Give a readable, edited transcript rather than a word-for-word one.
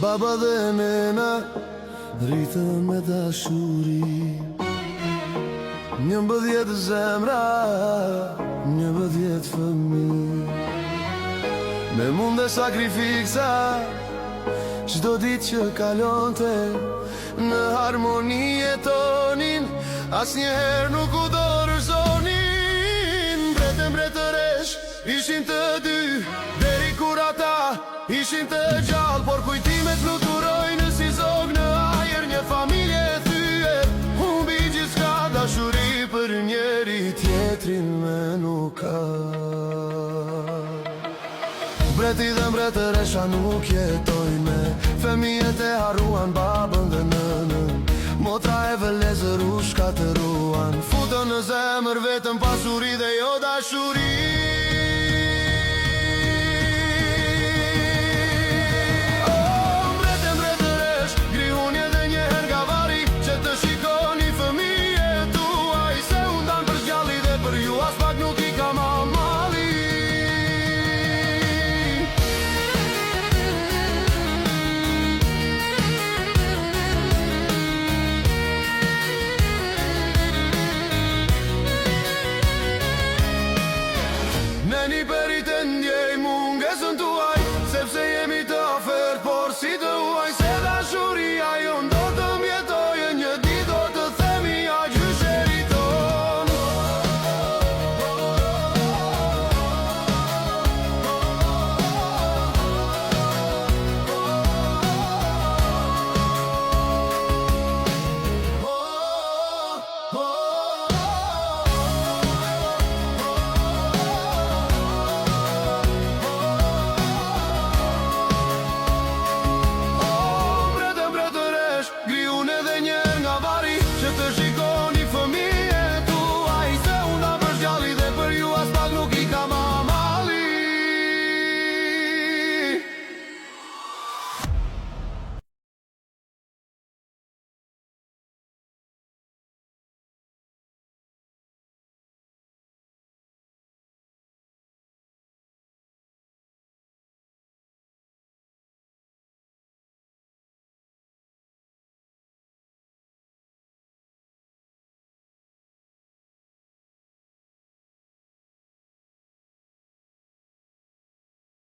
Baba dhe nena rritën me dashuri. 11 zemra, 11 fëmijë, me mund dhe sakrifiksa çdo ditë që kalonte. Në harmoni jetonin, asnjëherë nuk u dorëzonin. Mbretëresh ishin të dy, deri kur ata ishin të gjallë. Por kujtimet fluturojnë si zog në ajër, një familje e thyer, humbi gjithçka, dashuri për njeri tjetrin me nuk ka. Mbreti dhe mbretëresha nuk jetojnë me, fëmijët e harruan babën dhe nënën. Motra e vëllezër u shkatëruan, futën në zemër vetëm pasuri dhe jo dashuri. Mbretëresh, grihuni edhe njëherë nga vari, që të shikoni fëmijët tuaj, se undan për zgjalli dhe për ju as pak nuk i ka mali. Në një